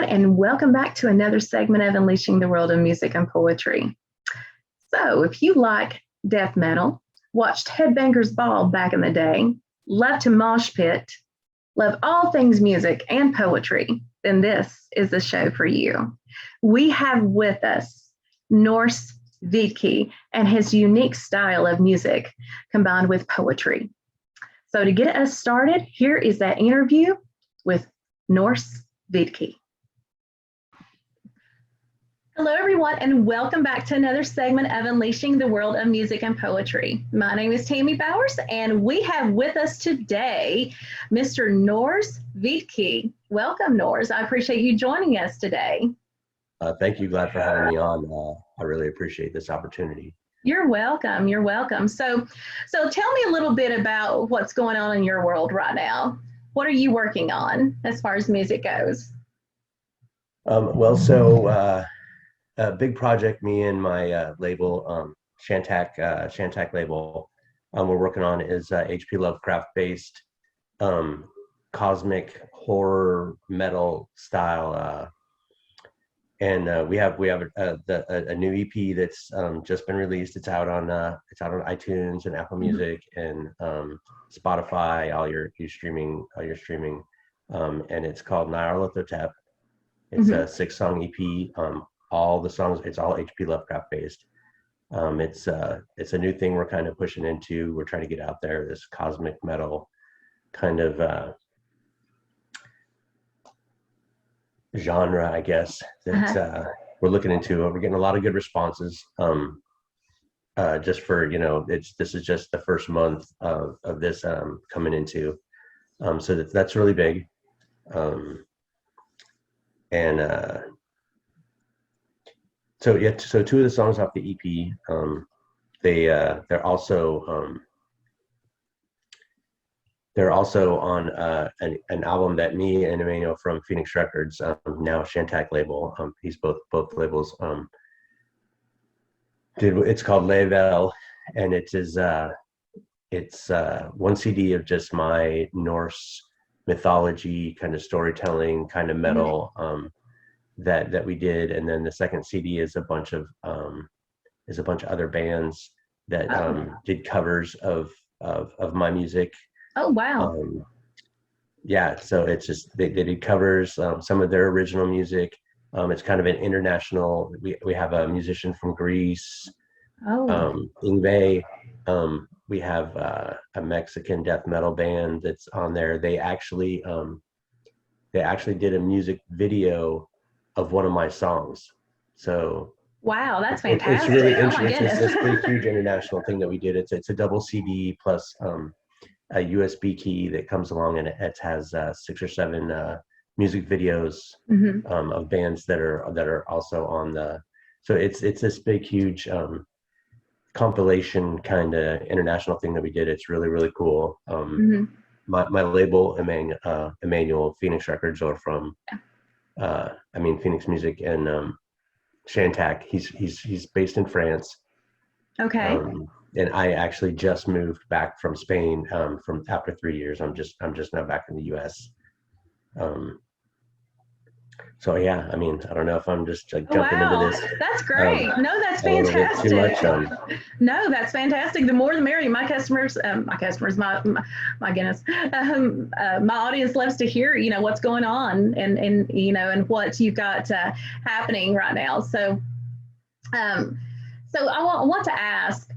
everyone, and welcome back to another segment of Unleashing the World of Music and Poetry. So, if you like death metal, watched Headbangers Ball back in the day, love to mosh pit, love all things music and poetry, then this is the show for you. We have with us Norse Vitki and his unique style of music combined with poetry. So, to get us started, here is that interview with Norse Vitki. Hello, everyone, and welcome back to another segment of Unleashing the World of Music and Poetry. My name is Tammy Bowers, and we have with us today Mr. Norse Vitki. Welcome, Norse. I appreciate you joining us today. Thank you. Glad for having me on. I really appreciate this opportunity. You're welcome. You're welcome. So tell me a little bit about what's going on in your world right now. What are you working on as far as music goes? A big project me and my label, Shantak label, we're working on is H.P. Lovecraft based cosmic horror metal style, and we have a new EP that's just been released. It's out on iTunes and Apple Music and Spotify, all your streaming, and it's called Nyarlathotep. It's a 6-song EP. All the songs, it's all H.P. Lovecraft based. It's a new thing we're kind of pushing into. We're trying to get out there, this cosmic metal kind of genre, I guess, that we're looking into. We're getting a lot of good responses. Just for, this is just the first month of this coming into. So that's really big. So 2 of the songs off the EP, they're also on an album that me and Emmanuel from Phoenix Records, now Shantak label, he's both labels, did. It's called Level, and it's one CD of just my Norse mythology kind of storytelling, kind of metal, that we did, and then the second CD is a bunch of other bands that did covers of my music. Oh wow! Yeah, so it's just they did covers, some of their original music. It's kind of an international. We have a musician from Greece, Ingve. We have a Mexican death metal band that's on there. They actually did a music video of one of my songs. So wow, that's fantastic. It's really interesting. It's a pretty huge international thing that we did. It's a double CD plus a USB key that comes along, and it has 6 or 7 music videos of bands that are also on the. So it's this big huge compilation kind of international thing that we did. It's really, really cool. My label, Emmanuel, Phoenix Records, are from Phoenix Music, and Shantak. He's based in France. Okay. And I actually just moved back from Spain from after 3 years. I'm just now back in the U.S. So yeah, I don't know if I'm just jumping into this. That's great. No, that's fantastic. Too much, No, that's fantastic. The more the merrier. My customers, my goodness, my audience loves to hear, what's going on and what you've got happening right now. So, I want to ask,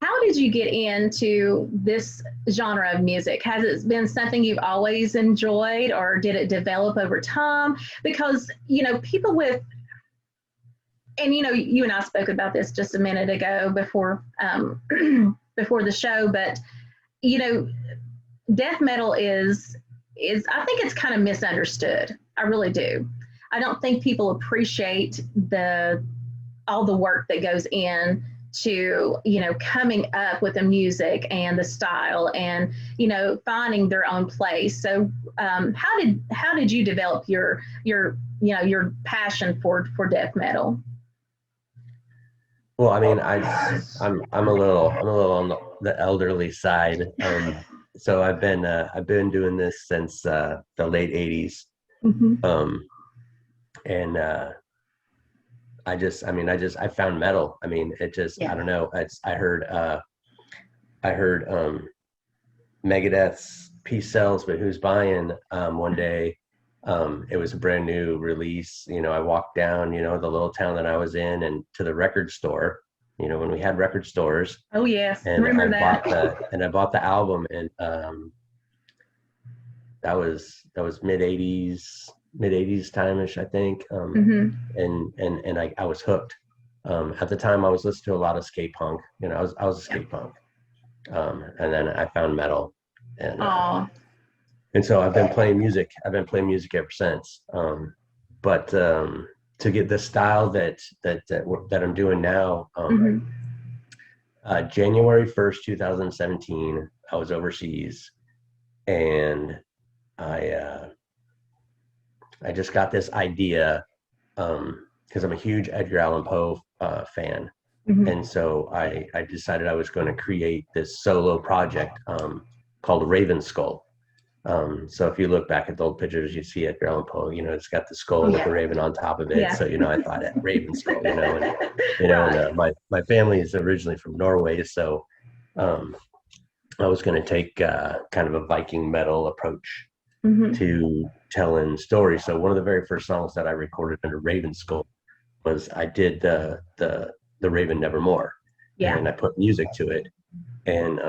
how did you get into this genre of music? Has it been something you've always enjoyed, or did it develop over time? Because, people with, and, you and I spoke about this just a minute ago before the show, but, death metal is I think it's kind of misunderstood. I really do. I don't think people appreciate all the work that goes in to coming up with the music and the style and finding their own place. So how did you develop your passion for death metal? Well, I'm a little on the elderly side. So I've been doing this since the late 80s. and I found metal. I mean, it just, I don't know. I heard Megadeth's Peace Sells, but Who's Buying one day. It was a brand new release. I walked down, the little town that I was in, and to the record store, when we had record stores. Oh yes, And remember that. I bought the album, and that was mid 80s time-ish, I think. And I was hooked. At the time I was listening to a lot of skate punk. I was a skate punk. And then I found metal, and so I've been playing music. I've been playing music ever since. But to get the style that I'm doing now, January 1st, 2017, I was overseas, and I just got this idea, because I'm a huge Edgar Allan Poe fan. And so I decided I was going to create this solo project called Raven Skull. So if you look back at the old pictures, you see Edgar Allan Poe, it's got the skull with the raven on top of it. Yeah. So, I thought it Raven Skull, and my family is originally from Norway. So I was going to take kind of a Viking metal approach to telling stories. So one of the very first songs that I recorded under Raven Skull was I did the Raven Nevermore. Yeah. And I put music to it, and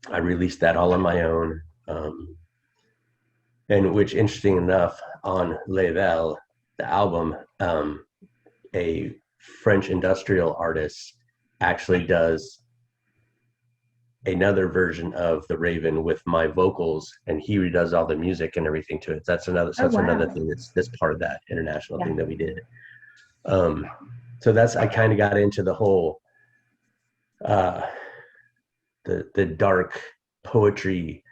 I released that all on my own. And which, interesting enough, on Level, the album, a French industrial artist actually does another version of the Raven with my vocals, and he redoes all the music and everything to it. That's another thing that's part of that international thing that we did. So I kind of got into the whole the dark poetry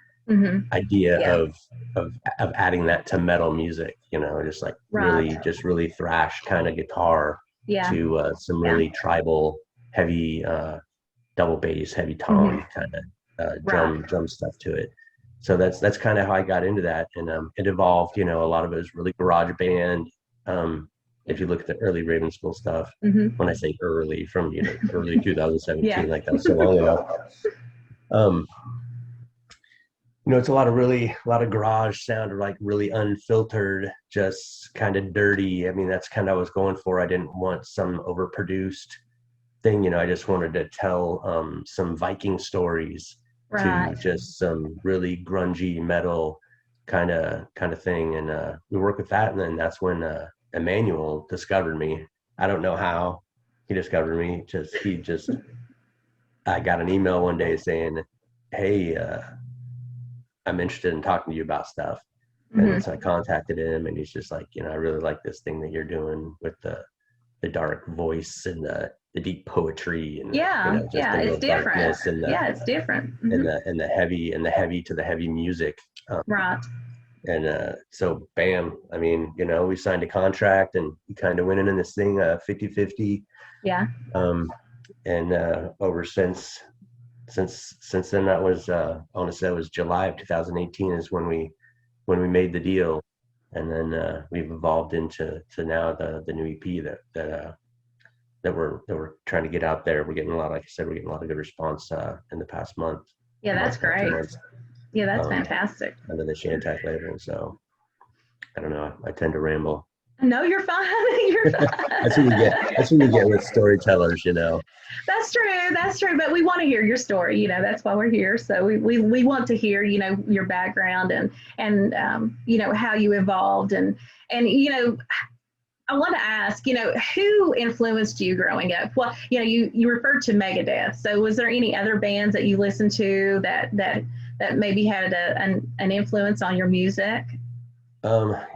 idea of adding that to metal music, just like really thrash kind of guitar to some really tribal, heavy double bass, heavy tom kind of drum stuff to it. So that's kind of how I got into that, and it evolved. A lot of it was really garage band. If you look at the early Raven School stuff, when I say early, from early 2017, like that was so long ago. It's a lot of garage sound, or like really unfiltered, just kind of dirty. I mean, that's kind of what I was going for. I didn't want some overproduced thing. I just wanted to tell some Viking stories to just some really grungy metal kind of thing. And we worked with that, and then that's when Emmanuel discovered me. I don't know how he discovered me. I got an email one day saying, "Hey, I'm interested in talking to you about stuff." And so I contacted him, and he's just like, I really like this thing that you're doing with the dark voice and the deep poetry, and it's different. It's different. And the heavy to the heavy music. And so bam, I mean, we signed a contract, and we kind of went in this thing 50-50. Yeah. And over since then, that was I want to say it was July of 2018 is when we made the deal, and then we've evolved into now the new EP that we're trying to get out there. We're getting like I said, we're getting a lot of good response in the past month. Yeah, that's great. Yeah, that's fantastic. Under the Shantac label, so I don't know. I tend to ramble. No, you're fine. You're fine. That's what you get with storytellers, That's true. But we want to hear your story. That's why we're here. So we want to hear, your background and how you evolved and I want to ask, who influenced you growing up? Well, you referred to Megadeth. So was there any other bands that you listened to that maybe had an influence on your music?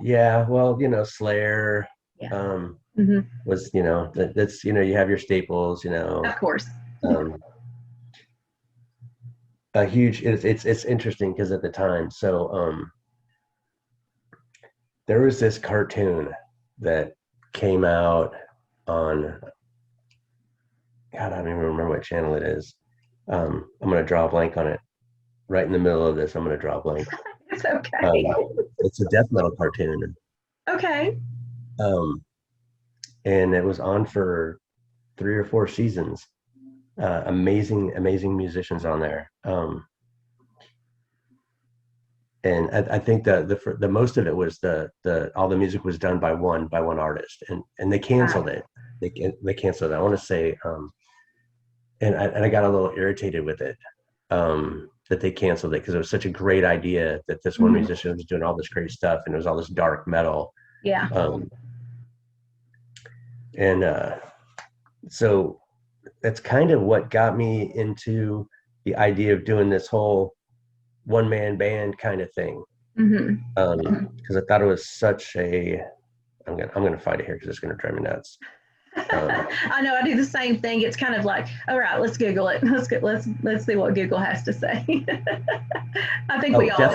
Yeah, well, Slayer, was, that's, you have your staples, Of course. A huge, it's interesting because at the time, so, there was this cartoon that came out on, God, I don't even remember what channel it is. I'm going to draw a blank on it. Right in the middle of this, I'm going to draw a blank. It's okay. It's a death metal cartoon. Okay. Um, and it was on for 3 or 4 seasons. Amazing musicians on there. And I think the most of it was the all the music was done by one artist, and they canceled it. They canceled it. I want to say, and I got a little irritated with it, that they canceled it because it was such a great idea that this one musician was doing all this great stuff, and it was all this dark metal. Yeah. And so that's kind of what got me into the idea of doing this whole one-man band kind of thing. Because I thought it was such a, I'm gonna fight it here because it's gonna drive me nuts. I know, I do the same thing. It's kind of like, all right, let's Google it. Let's see what Google has to say. I think we all do.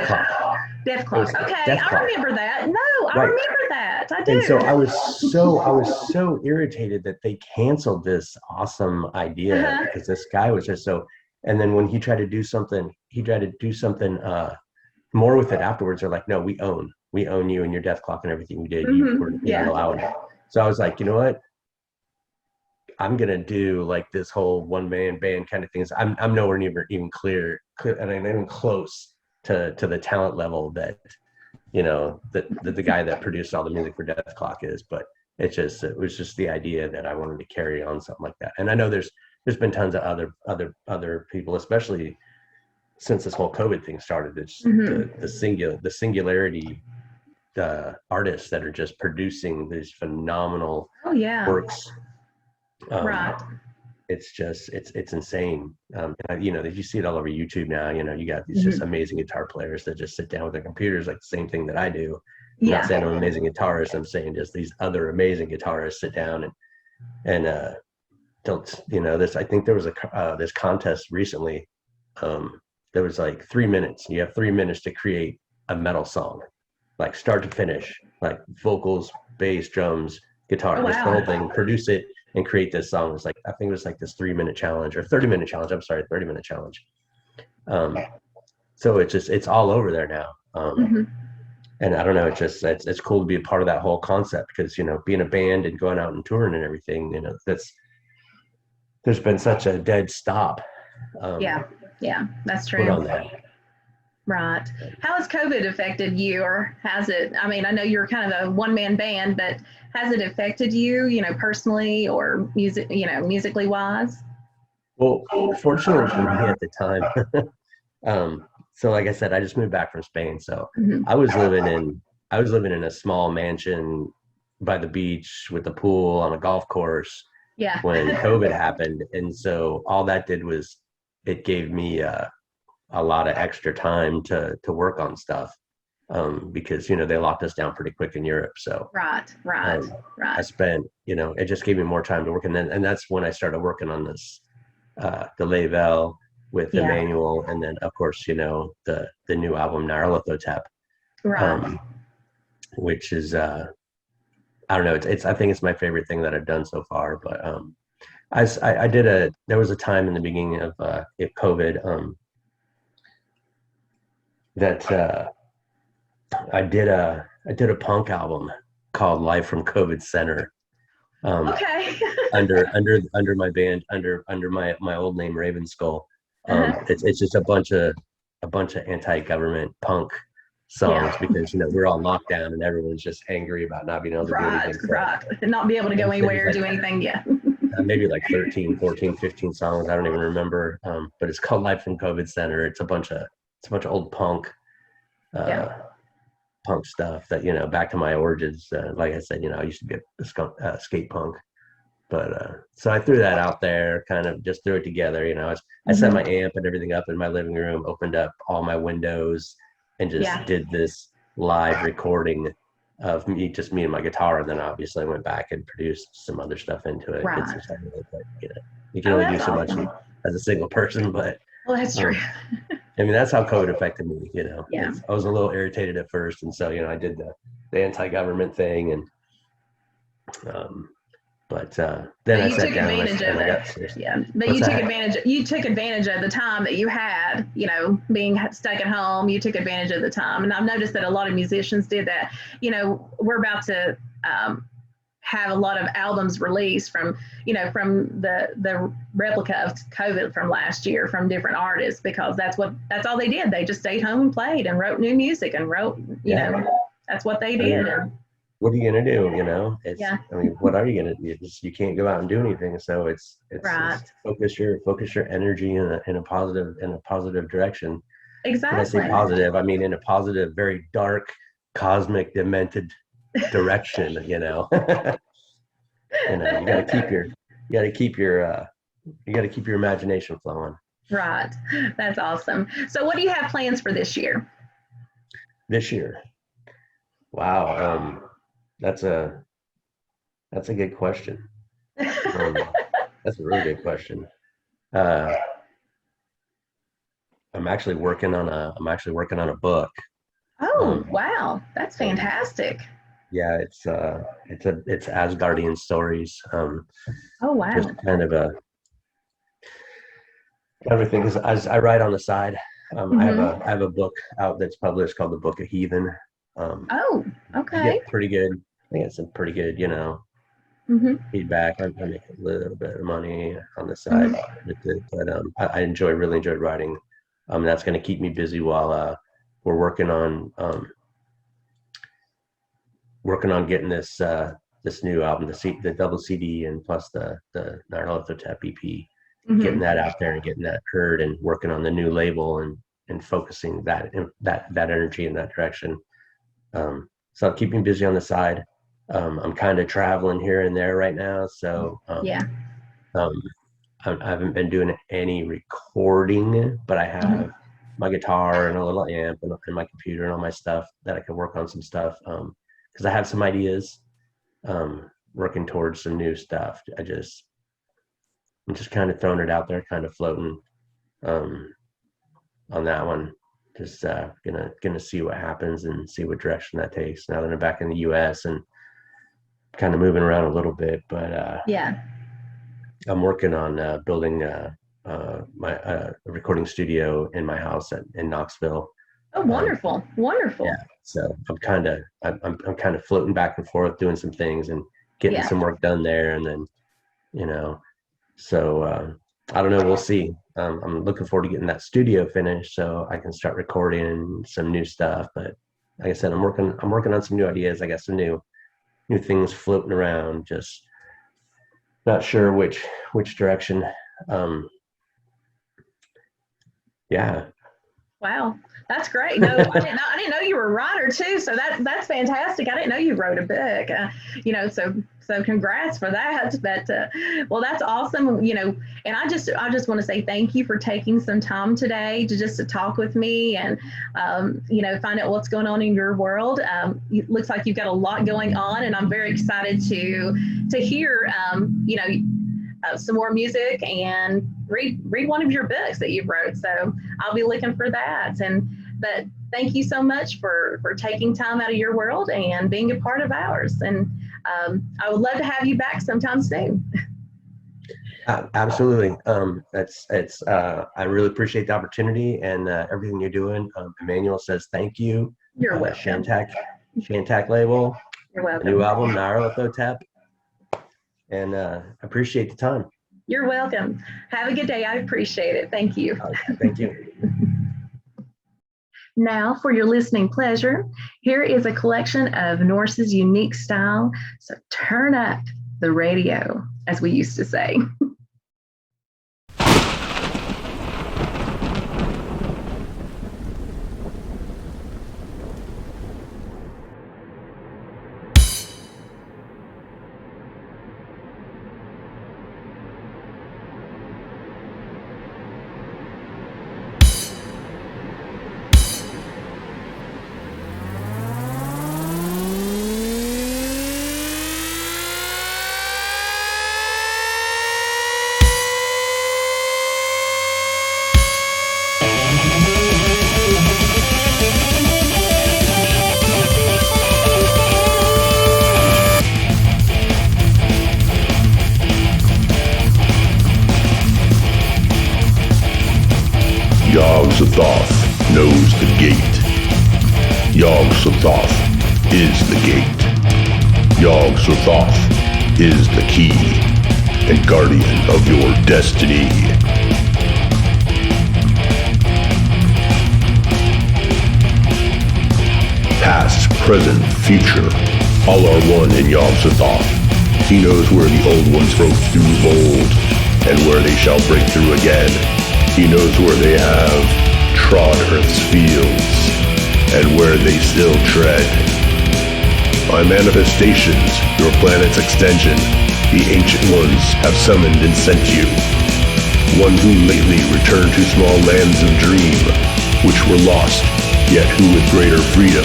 Death Clock. Okay, I remember that. No, I remember that. I do. And so I was so irritated that they canceled this awesome idea because this guy was just so. And then when he tried to do something, more with it afterwards. They're like, no, we own you and your Death Clock and everything you did. You were allowed it. So I was like, you know what? I'm gonna do like this whole one-man band kind of things. I'm nowhere near even clear, and I'm not even close to the talent level that the guy that produced all the music for Death Clock is. But it was just the idea that I wanted to carry on something like that. And I know there's been tons of other people, especially since this whole COVID thing started. It's the singularity, the artists that are just producing these phenomenal works. Right. It's just it's insane. You see it all over YouTube now. You got these just amazing guitar players that just sit down with their computers, like the same thing that I do. I'm not saying I'm an amazing guitarist. I'm saying just these other amazing guitarists sit down and don't this. I think there was this contest recently. There was like 3 minutes. You have 3 minutes to create a metal song, like start to finish, like vocals, bass, drums, guitar, this whole thing, produce it and create this song. It's like, I think it was like this 3-minute challenge or 30-minute challenge. I'm sorry, 30-minute challenge. So it's all over there now. And I don't know, it's cool to be a part of that whole concept because, being a band and going out and touring and everything, there's been such a dead stop. Yeah, that's true. On that. Right. How has COVID affected you, or has it? I mean, I know you're kind of a one-man band, but has it affected you, personally or musically wise? Well, fortunately for me at the time, so like I said, I just moved back from Spain, so I was living in a small mansion by the beach with a pool on a golf course. Yeah. When COVID happened, and so all that did was it gave me a lot of extra time to work on stuff, because they locked us down pretty quick in Europe. So right. I spent it just gave me more time to work, and that's when I started working on this the Label with Emmanuel, and then of course the new album Nyarlathotep, which is I don't know, I think it's my favorite thing that I've done so far. But there was a time in the beginning of COVID that I did a punk album called Live from COVID Center. Under my band, under my old name Raven Skull. It's just a bunch of anti-government punk songs because we're all locked down and everyone's just angry about not being able to do anything. Right. And not be able to go anywhere or do anything. Yeah. Maybe like 13, 14, 15 songs. I don't even remember. But it's called Live from COVID Center. It's a bunch of old punk stuff that, back to my origins. Like I said, I used to be a skate punk. But so I threw that out there, kind of just threw it together. I set my amp and everything up in my living room, opened up all my windows, and just did this live recording of me and my guitar. And then obviously I went back and produced some other stuff into it. Right. You can only do so much as a single person, but well, that's true. I mean, that's how COVID affected me. Yeah. I was a little irritated at first, and so I did the anti-government thing, and but then I sat down and I got serious. Yeah, but you took advantage of the time that you had, being stuck at home. You took advantage of the time, and I've noticed that a lot of musicians did that. We're about to have a lot of albums released from, from the replica of COVID from last year from different artists, because that's all they did. They just stayed home and played and wrote new music and wrote, that's what they did. What are you gonna do? It's I mean, what are you gonna do? You can't go out and do anything. So it's right. focus your energy in a positive direction. Exactly. When I say positive, I mean in a positive, very dark, cosmic, demented direction. You gotta keep your imagination flowing. Right. That's awesome. So what do you have plans for this year? Wow. That's a good question. That's a really good question. I'm actually working on a book. Oh, wow. That's fantastic. Yeah, it's Asgardian stories. Oh, wow. Just kind of everything, because I write on the side. I have a book out that's published called The Book of Heathen. Oh, okay. Get pretty good. I think it's some pretty good, feedback. I make a little bit of money on the side with it, but I really enjoyed writing. That's going to keep me busy while we're working on getting this new album, the double CD, and plus the Nyarlathotep EP, getting that out there and getting that heard, and working on the new label and focusing that energy in that direction. So I'm keeping busy on the side. I'm kind of traveling here and there right now, so I haven't been doing any recording, but I have my guitar and a little amp and my computer and all my stuff that I can work on some stuff, because I have some ideas, working towards some new stuff. I'm just kind of throwing it out there, kind of floating on that one. Just gonna see what happens and see what direction that takes now that I'm back in the US and kind of moving around a little bit. But I'm working on building my recording studio in my house in Knoxville. Oh, wonderful. Wonderful. Yeah. So I'm kind of floating back and forth, doing some things and getting some work done there, and then so I don't know, we'll see. I'm looking forward to getting that studio finished so I can start recording some new stuff. But like I said, I'm working on some new ideas. I got some new things floating around, just not sure which direction. Wow, that's great. No, I didn't know you were a writer too. So that's fantastic. I didn't know you wrote a book. So congrats for that. Well, that's awesome. And I just want to say thank you for taking some time today to talk with me and find out what's going on in your world. It looks like you've got a lot going on, and I'm very excited to hear some more music and read one of your books that you've wrote. So I'll be looking for that. But thank you so much for taking time out of your world and being a part of ours. And I would love to have you back sometime soon. Absolutely. I really appreciate the opportunity and everything you're doing. Emmanuel says thank you. You're welcome. Shantak label. You're welcome. New album, Nyarlathotep. And appreciate the time. You're welcome. Have a good day. I appreciate it. Thank you. Thank you. Now, for your listening pleasure, here is a collection of Norse's unique style. So turn up the radio, as we used to say. Yog-Sothoth knows the gate. Yog-Sothoth is the gate. Yog-Sothoth is the key and guardian of your destiny. Past, present, future, all are one in Yog-Sothoth. He knows where the old ones broke through of old, and where they shall break through again. He knows where they have trod Earth's fields, and where they still tread. My manifestations, your planet's extension, the ancient ones have summoned and sent you. One who lately returned to small lands of dream, which were lost, yet who with greater freedom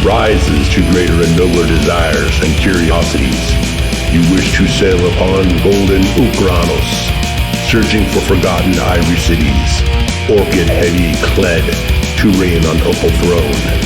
rises to greater and nobler desires and curiosities. You wish to sail upon golden Ukranos, searching for forgotten ivory cities, orchid heavy clad to reign on opal throne.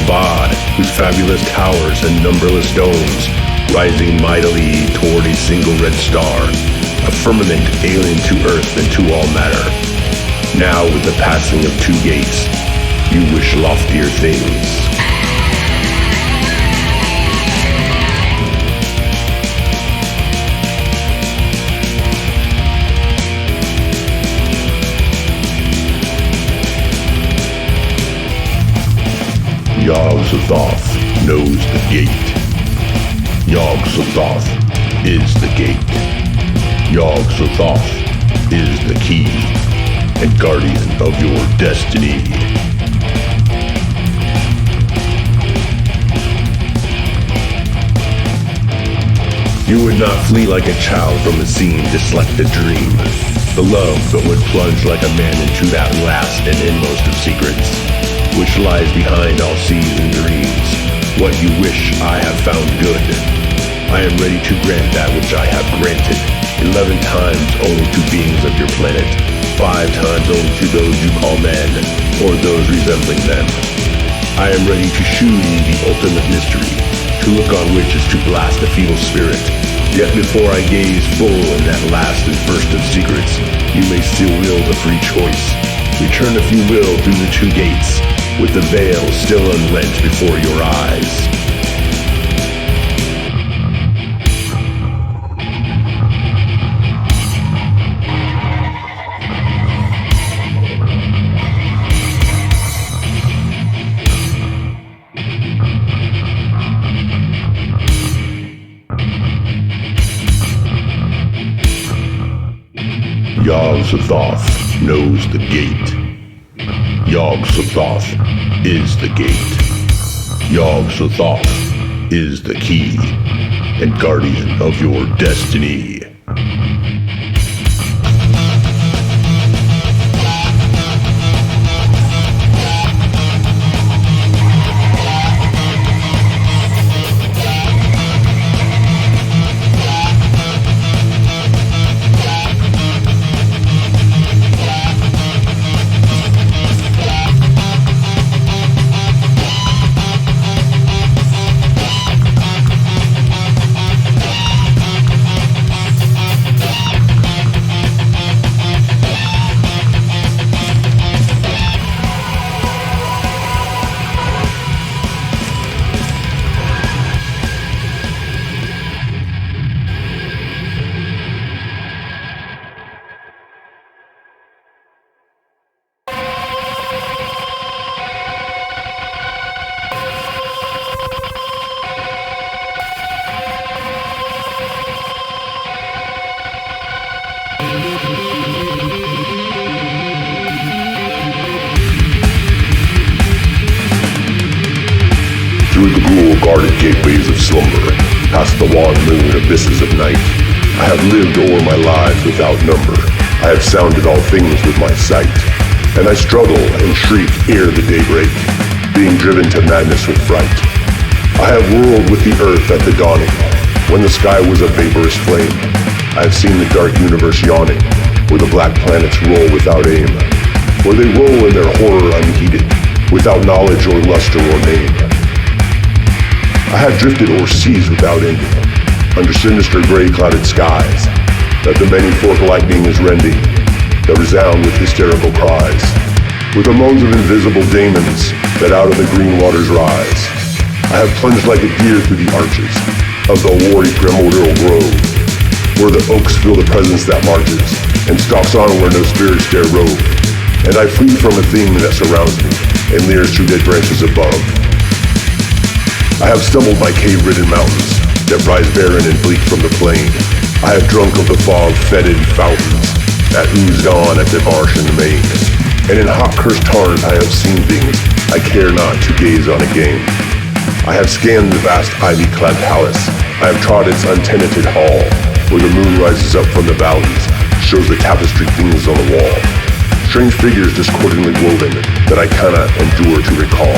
Bad, whose fabulous towers and numberless domes, rising mightily toward a single red star, a firmament alien to earth and to all matter. Now with the passing of two gates, you wish loftier things. Yog-Sothoth knows the gate. Yog-Sothoth is the gate. Yog-Sothoth is the key and guardian of your destiny. You would not flee like a child from the scene to select a dream, the love that would plunge like a man into that last and inmost of secrets, which lies behind all seas and dreams. What you wish I have found good. I am ready to grant that which I have granted, 11 times only to beings of your planet, 5 times only to those you call men, or those resembling them. I am ready to shew you the ultimate mystery, to look on which is to blast a feeble spirit. Yet before I gaze full in that last and first of secrets, you may still wield a free choice. Return if you will through the two gates, with the veil still unrent before your eyes. Yog-Sothoth knows the gate. Yog-Sothoth is the gate. Yog-Sothoth is the key and guardian of your destiny. Through the ghoul-guarded gateways of slumber, past the wan moon abysses of night, I have lived o'er my lives without number. I have sounded all things with my sight, and I struggle and shriek ere the daybreak, being driven to madness with fright. I have whirled with the earth at the dawning, when the sky was a vaporous flame. I have seen the dark universe yawning, where the black planets roll without aim, where they roll in their horror unheeded, without knowledge or luster or name. I have drifted o'er seas without ending, under sinister gray-clouded skies, that the many-forked lightning is rending, that resound with hysterical cries, with the moans of invisible daemons that out of the green waters rise. I have plunged like a deer through the arches of the hoary primordial grove, where the oaks feel the presence that marches, and stalks on where no spirits dare rove. And I flee from a thing that surrounds me, and leers through dead branches above. I have stumbled by cave-ridden mountains that rise barren and bleak from the plain. I have drunk of the fog-fetid fountains that oozed on at the marsh and the main. And in hot cursed tarns I have seen things I care not to gaze on again. I have scanned the vast ivy-clad palace. I have trod its untenanted hall, where the moon rises up from the valleys, shows the tapestry things on the wall. Strange figures discordantly woven that I cannot endure to recall.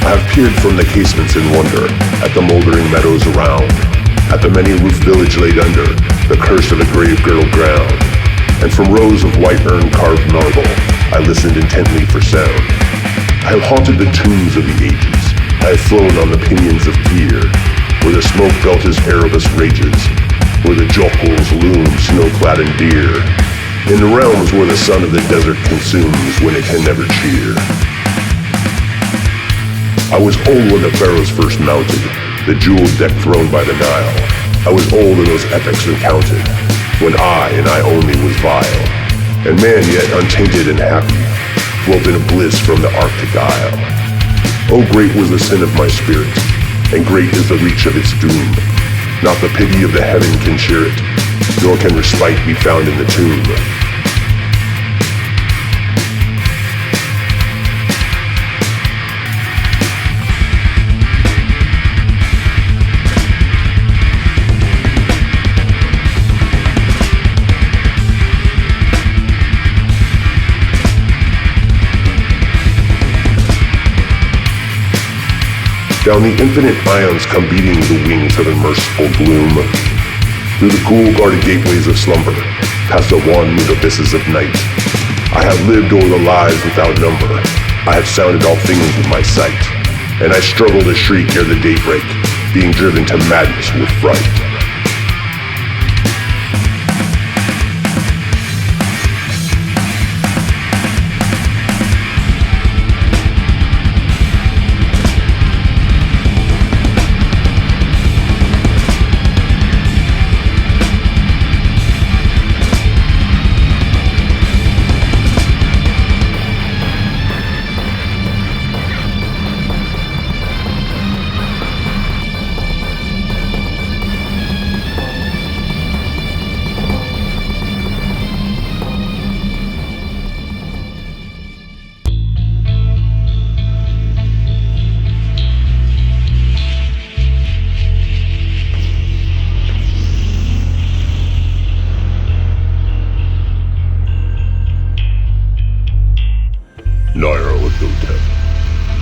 I have peered from the casements in wonder at the moldering meadows around, at the many-roofed village laid under the curse of a grave-girdled ground. And from rows of white urn-carved marble, I listened intently for sound. I have haunted the tombs of the ages. I have flown on the pinions of fear, where the smoke belches Erebus rages, where the jokels loom snow-clad and dear, in the realms where the sun of the desert consumes when it can never cheer. I was old when the pharaohs first mounted the jeweled deck throne by the Nile. I was old in those epochs recounted, when I and I only was vile, and man yet untainted and happy dwelt in bliss from the Arctic Isle. Oh, great was the sin of my spirit, and great is the reach of its doom. Not the pity of the heaven can share it, nor can respite be found in the tomb. Down the infinite ions come beating the wings of unmerciful gloom, through the ghoul-guarded gateways of slumber, past the wan-moon abysses of night. I have lived o'er the lives without number. I have sounded all things with my sight, and I struggle to shriek ere the daybreak, being driven to madness with fright.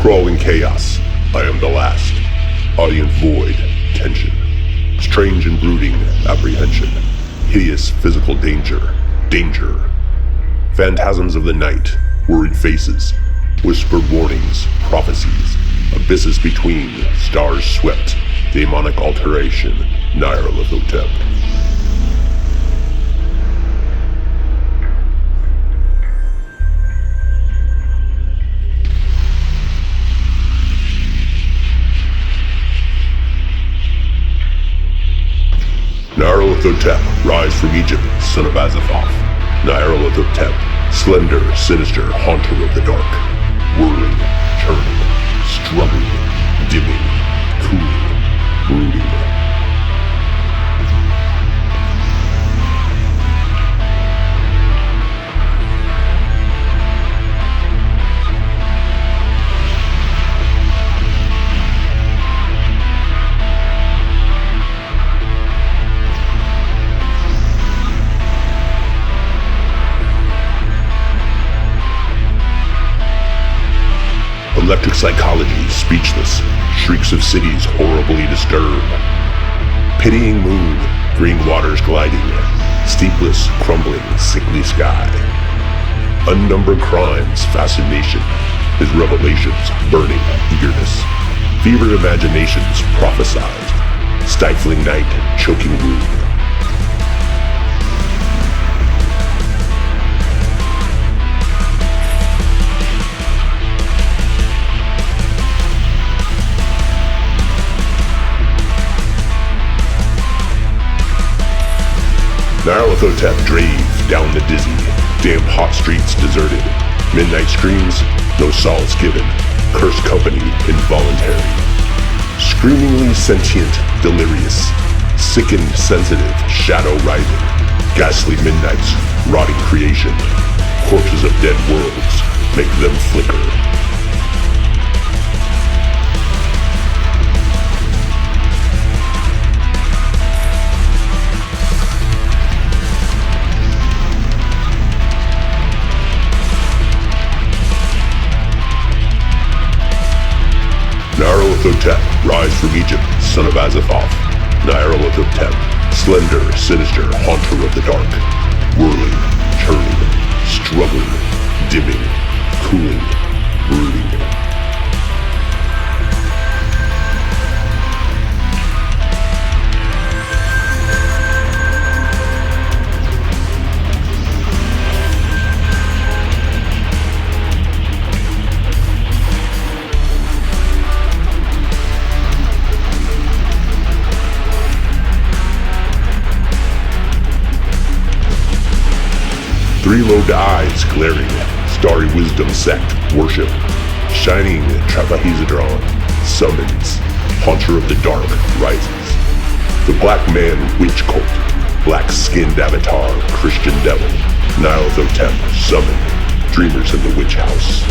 Crawling chaos, I am the last. Audience void, tension. Strange and brooding, apprehension. Hideous physical danger, danger. Phantasms of the night, worried faces. Whispered warnings, prophecies. Abysses between, stars swept. Demonic alteration, Nyarlathotep. Nyarlathotep, rise from Egypt, son of Azathoth. Nyarlathotep, slender, sinister, haunter of the dark. Whirling, turning, struggling, dimming, cooling, brooding. Electric psychology, speechless, shrieks of cities horribly disturbed. Pitying moon, green waters gliding, steepless, crumbling, sickly sky. Unnumbered crimes, fascination, his revelations, burning eagerness. Fevered imaginations prophesized, stifling night, choking room. Nyarlathotep drave down the dizzy, damp hot streets deserted. Midnight screams, no solace given. Cursed company, involuntary. Screamingly sentient, delirious. Sickened, sensitive, shadow writhing. Ghastly midnights, rotting creation. Corpses of dead worlds, make them flicker. Nyarlathotep, rise from Egypt, son of Azathoth. Nyarlathotep, slender, sinister, haunter of the dark. Whirling, turning, struggling, dimming, cooling, brooding. Three-lobed eyes glaring, starry wisdom sect, worship, shining trapezohedron, summons, haunter of the dark, rises. The black man witch cult, black-skinned avatar, Christian devil, Nyarlathotep, summoned, dreamers in the witch house.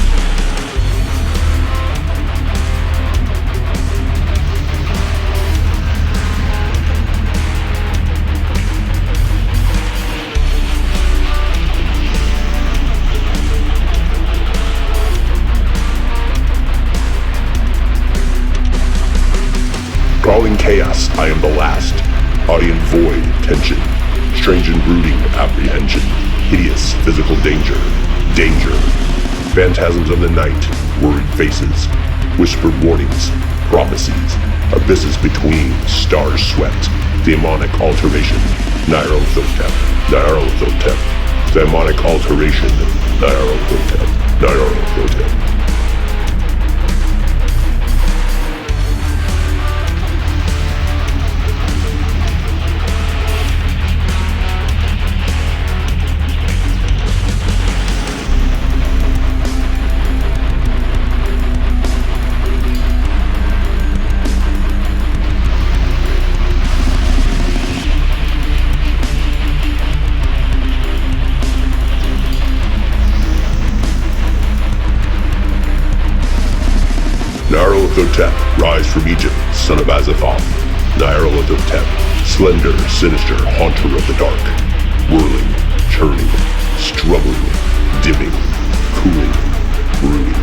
Crawling chaos, I am the last. Audience void, tension. Strange and brooding, apprehension. Hideous, physical danger. Danger. Phantasms of the night, worried faces. Whispered warnings, prophecies. Abysses between, stars swept. Demonic alteration. Nyarlathotep. Nyarlathotep. Demonic alteration. Nyarlathotep. Nyarlathotep. Nyarlathotep, rise from Egypt, son of Azathoth. Nyarlathotep, slender, sinister, haunter of the dark. Whirling, turning, struggling, dimming, cooling, brooding.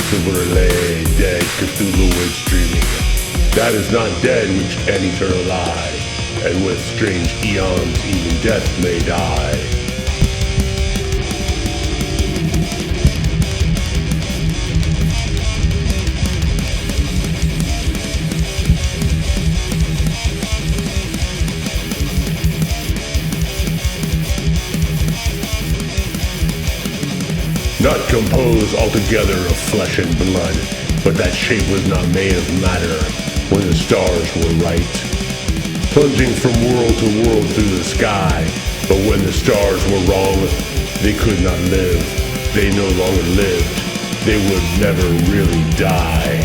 Silver lay, dead Cthulhu waits dreaming. That is not dead which can eternal lie, and with strange eons even death may die. Not composed altogether of flesh and blood, but that shape was not made of matter when the stars were right. Plunging from world to world through the sky, but when the stars were wrong, they could not live. They no longer lived. They would never really die.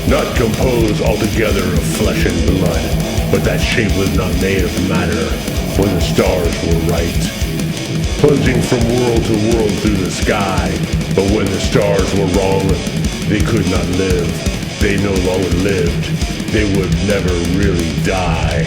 Not composed altogether of flesh and blood, but that shape was not made of matter when the stars were right. Plunging from world to world through the sky, but when the stars were wrong, they could not live. They no longer lived. They would never really die.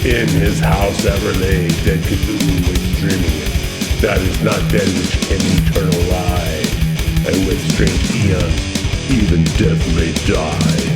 In his house ever lay dead Cthulhu waits dreaming. That is not dead which can eternal lie, and with strange eons even death may die.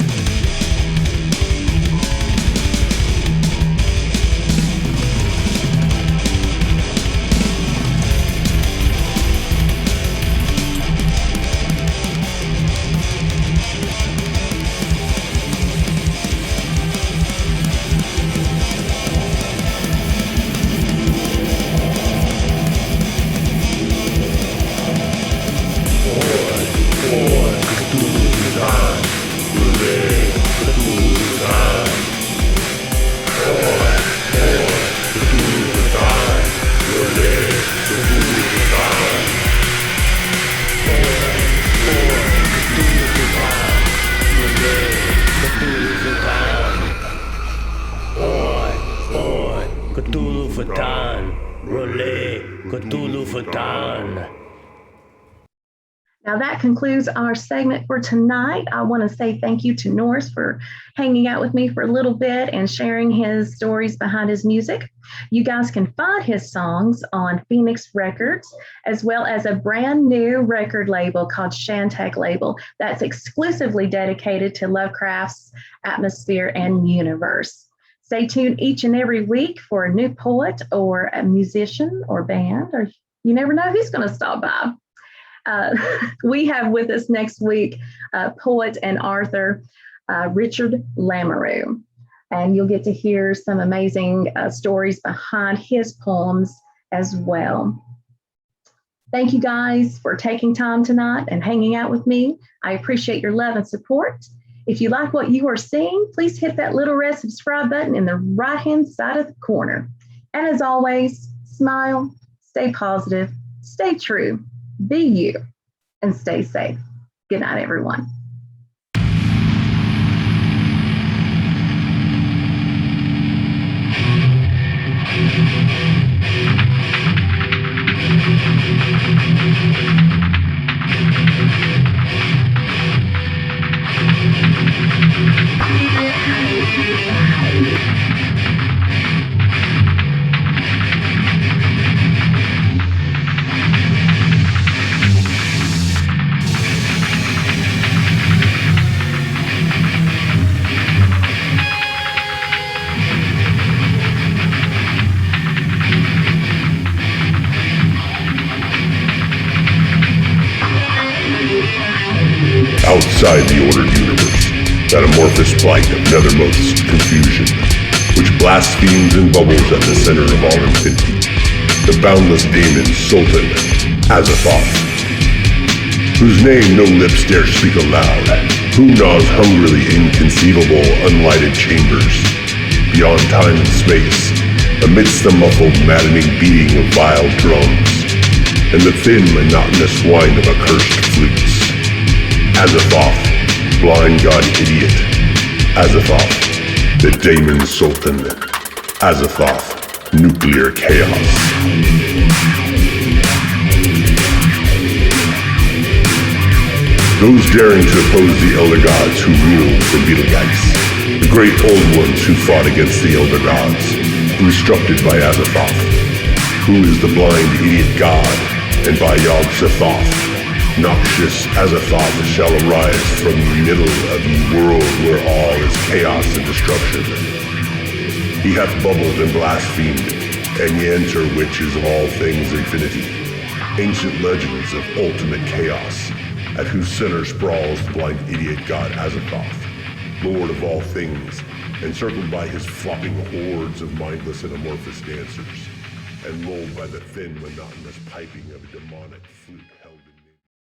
Now that concludes our segment for tonight. I want to say thank you to Norse for hanging out with me for a little bit and sharing his stories behind his music. You guys can find his songs on Phoenix Records, as well as a brand new record label called Shantech Label that's exclusively dedicated to Lovecraft's atmosphere and universe. Stay tuned each and every week for a new poet or a musician or band, or you never know who's going to stop by. We have with us next week poet and author Richard Lamoureux, and you'll get to hear some amazing stories behind his poems as well. Thank you guys for taking time tonight and hanging out with me. I appreciate your love and support. If you like what you are seeing, please hit that little red subscribe button in the right-hand side of the corner. And as always, smile, stay positive, stay true, be you, and stay safe. Good night, everyone. Thank you. outside the ordered universe, that amorphous blight of nethermost confusion, which blasphemes and bubbles at the center of all infinity, the boundless daemon Sultan Azathoth, whose name no lips dare speak aloud, who gnaws hungrily inconceivable unlighted chambers, beyond time and space, amidst the muffled maddening beating of vile drums, and the thin monotonous whine of accursed flutes. Azathoth, blind god idiot. Azathoth, the daemon sultan. Azathoth, nuclear chaos. Those daring to oppose the elder gods who ruled from Betelgeuse, the great old ones who fought against the elder gods, instructed by Azathoth, who is the blind idiot god, and by Yog-Sothoth, noxious Azathoth shall arise from the middle of the world where all is chaos and destruction. He hath bubbled and blasphemed, and ye enter which is of all things infinity, ancient legends of ultimate chaos, at whose center sprawls the blind idiot god Azathoth, lord of all things, encircled by his flopping hordes of mindless and amorphous dancers, and lulled by the thin, monotonous piping of a demonic flute.